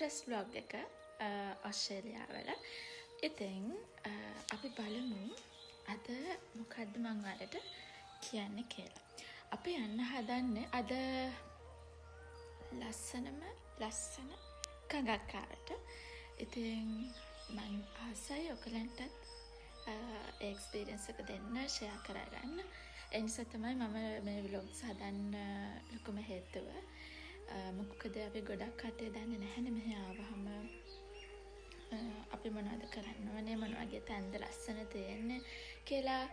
First blog එක ඔස්ට්‍රේලියාවල. ඉතින් අපි බලමු අද මොකද්ද මං ඔයාලට කියන්න කියලා. අපි යන්න හදන්නේ අද ලස්සන කඟක්කාවට. ඉතින් මං ආසයි ඔයගලන්ටත් එක්ස්පීරියන්ස් එක දෙන්න ෂෙයා කරගන්න. ඒ නිසා තමයි මම මේ vlogs හදන්න ලොකුම හේතුව. මොකද අපි ගොඩක් කටේ දන්නේ නැහැනේ මෙහි ආවහම අපි මොනවද කරන්න ඕනේ, මොන වගේ තැන්ද ලස්සන තියෙන්නේ කියලා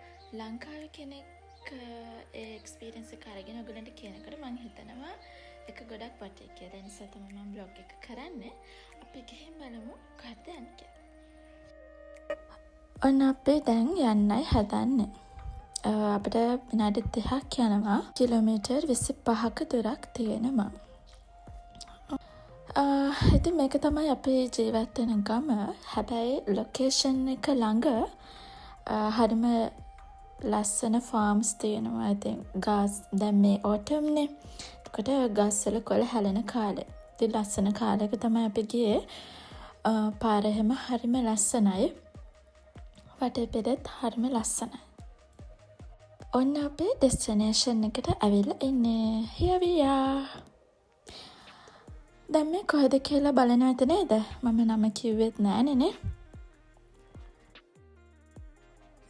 ලංකාවේ කෙනෙක් ඒ එක්ස්පීරියන්ස් එක අරගෙන ඔයගලන්ට කියනකොට මම හිතනවා ඒක ගොඩක් වටේ කියලා. ඒ නිසා තමයි මම vlog එක කරන්නේ. අපි ගිහින් බලමු කොහෙද යන්නේ කියලා. ඔන්න අපි දැන් යන්නයි හදන්නේ. අපිට විනාඩි 30ක් යනවා. කිලෝමීටර් 25ක දුරක් තියෙනවා. ඉතින් මේක තමයි අපි ජීවත් වෙන ගම. හැබැයි ලොකේෂන් එක ළඟ හරිම ලස්සන ෆාම්ස් තියෙනවා. ඉතින් ගස් දැන් මේ ඕටම්නේ. එතකොට ගස් වල කොළ හැලෙන කාලේ. ඉතින් ලස්සන කාලයක තමයි අපි ගියේ. පාර එහෙම හරිම ලස්සනයි. වටේ පෙරත් හරිම ලස්සනයි. ඔන්න අපේ ඩෙස්ටිනේෂන් එකට ඇවිල්ලා ඉන්නේ. Here we are. දැන් මේ කොහෙද කියලා බලනවද නේද? මම නම කිව්වෙත් නෑනේ.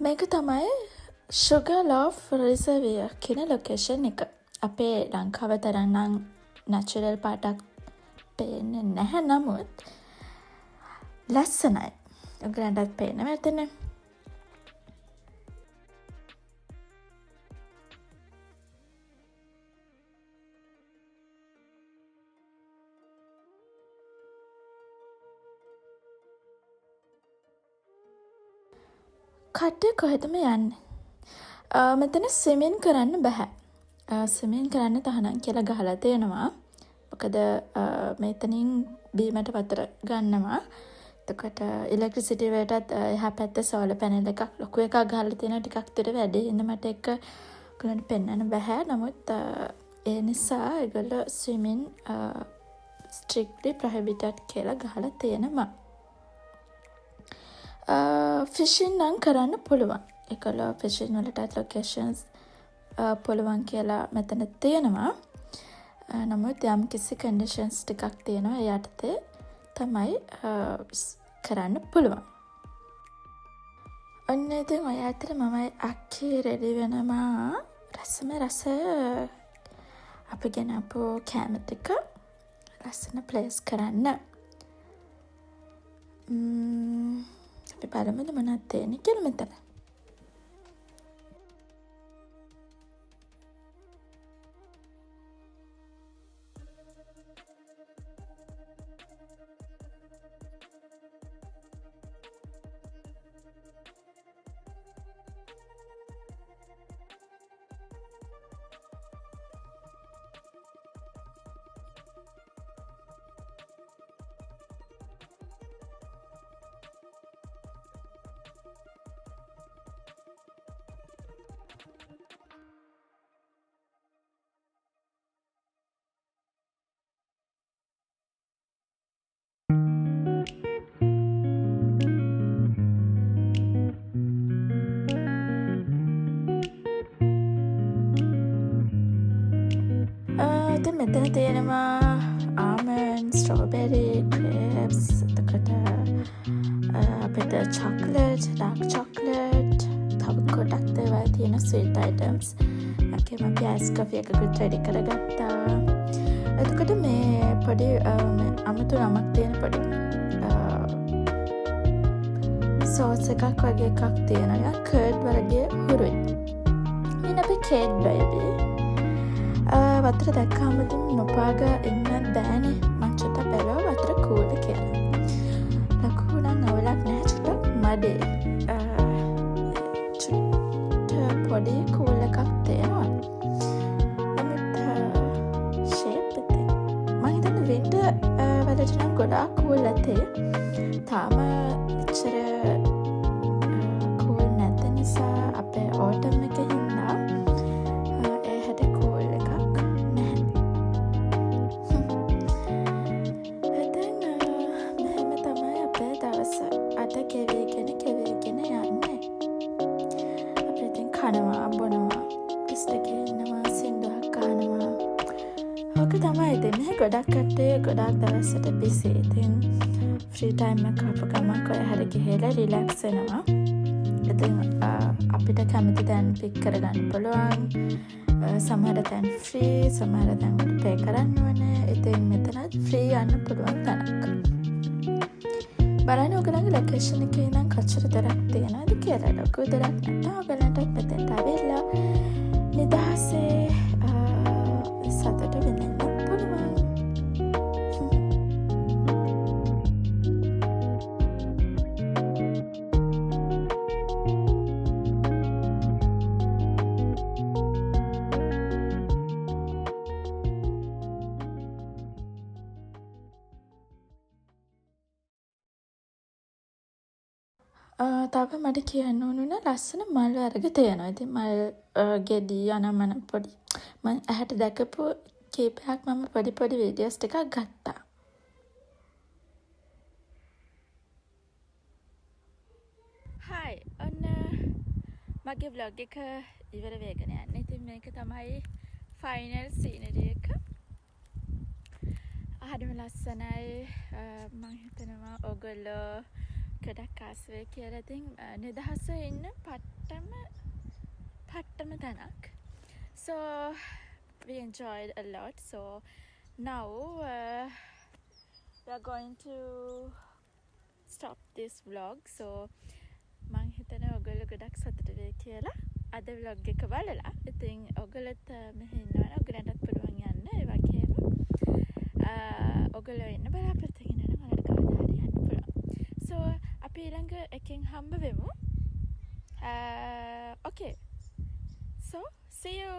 මේක තමයි Sugarloaf Reservoir කියන ලොකේෂන් එක. අපේ ලංකාව තරම් නම් නැචරල් පාටක් පේන්නේ නැහැ, නමුත් ලස්සනයි. ඔයගලන්ටත් පේනවා ඇතනේ. කට්ටිය කොහෙදම යන්නේ. මෙතන ස්විමින් කරන්න බෑ. ස්විමින් කරන්න තහනම් කියලා ගහලා තියෙනවා. මොකද මෙතනින් බීමට වතුර ගන්නවා. එතකොට ඉලෙක්ට්‍රිසිටි වලටත් එහා පැත්තේ සෝලර් පැනල් එකක් ලොකු එකක් ගහලා තියෙනවා. ටිකක් දුර වැඩි. ඉන්න මට එක ඔයගලන්ට පෙන්වන්න බෑ. නමුත් ඒ නිසා ඒගොල්ලෝ ස්විමින් ස්ට්‍රික්ට්ලි ප්‍රොහිබිටඩ් කියලා ගහලා තියෙනවා. ෆිෂින් නම් කරන්න පුළුවන්. ඒකලා ෆිෂින් වලටත් ලොකේෂන්ස් පුළුවන් කියලා මෙතන තියෙනවා. නමුත් යම් කිසි කන්ඩිෂන්ස් ටිකක් තියෙනවා. ඒ යටතේ තමයි කරන්න පුළුවන්. ඔන්න ඉතින් ඔය අතර මම අක්කේ රෙඩි වෙනවා. රස අපි ගෙනපු කැම ටික ලස්සන ප්ලේස් කරන්න. අපි බලමුද මොනවද තියෙන්නේ කියලා මෙතන. ඉතින් මෙතන තියෙනවා ආමන්ඩ්, ස්ට්‍රෝබෙරි, ග්‍රේප්ස්, එතකොට අපිට චොක්ලට්, ඩාර්ක් චොක්ලට්, තව ගොඩක් දේවල් තියෙන ස්වීට් අයිටම්ස්. ඒකෙම අපි අයිස් කොෆි එකකුත් රෙඩි කරගත්තා. එතකොට මේ පොඩි අමුතු නමක් තියෙන පොඩි සෝස් එකක් වගේ එකක් තියෙනවා. කර්ඩ් වලගේ හුරුයි. මෙන්න අපි කේක් බේබි. වතුර දැක්කාම නොපාග ඉන්න බෑනේ. මං චුට්ටක් බැලුවා වතුර කූල්ද කියලා. ලොකු නම් අවුලක් නැහැ. චුට්ටක් මඩේ චුට්ට පොඩි කූල් එකක් තියෙනවා. නමුත් ෂේප් එක මං හිතන්නේ වින්ටර් වලට නම් ගොඩාක් කූල් ඇතේ. තාම එච්චර කූල් නැති නිසා අපේ ඕටම් එකේ හින්දා ඕක තමයි ඉතින් මෙහෙ ගොඩක් කට්ටිය ගොඩක් දවසට බිසි. ඉතින් ෆ්‍රී ටයිම් එක අප ගමන් කොහේ හරි ගිහලා රිලැක්ස් වෙනවා. ඉතින් අපිට කැමති තැන් පික් කරගන්න පුළුවන්. සමහර තැන් ෆ්‍රී, සමහර තැන් වලට පේ කරන්න ඕනේ. ඉතින් මෙතනත් ෆ්‍රී යන්න පුළුවන් තැනක්. බලන්න ඔයගලගේ ලොකේෂන් එකේ ඉඳන් කොච්චර දරක් තියෙනවද කියලා. ලොකු දරක් නැත්නම් ඔයගලන්ටත් මෙතෙන්ට ආවෙලා නිදහසේ සතුට විඳින්න පුළුවන්. තව මට කියන්න ඕනුන ලස්සන මල් වර්ග තියෙනවා. ඉතින් මල් ගෙඩි අනම්මන පොඩි මම ඇහැට දැකපු කීපයක් මම පොඩි වීඩියෝස් ටිකක් ගත්තා. හායි ඔන්න මගේ vlog එක ඉවර වෙගෙන යන්නේ. ඉතින් මේක තමයි ෆයිනල් සීනරි එක. හරිම ලස්සනයි. මම හිතනවා ඔයගොල්ලෝ ගොඩක් ආස වෙයි කියලා. ඉතින් නිදහසේ ඉන්න පට්ටම තැනක්. So we enjoyed a lot. So now we are going to stop this vlog. So මං හිතනවා ඔයගොල්ලෝ ගොඩක් සතුටු වෙයි කියලා. අද vlog එක බලලා. ඉතින් ඔයගොල්ලොත් මෙහෙ ඉන්නවනේ ඔයගලන්ටත් පුළුවන් යන්න. ඒ වගේම ඔයගොල්ලෝ ඉන්න බලාපොරොත්තු වෙන නම් ඔයාලට කවදා හරි යන්න පුළුවන්. So අපි ඊළඟ එකෙන් හම්බ වෙමු. Okay. So see you.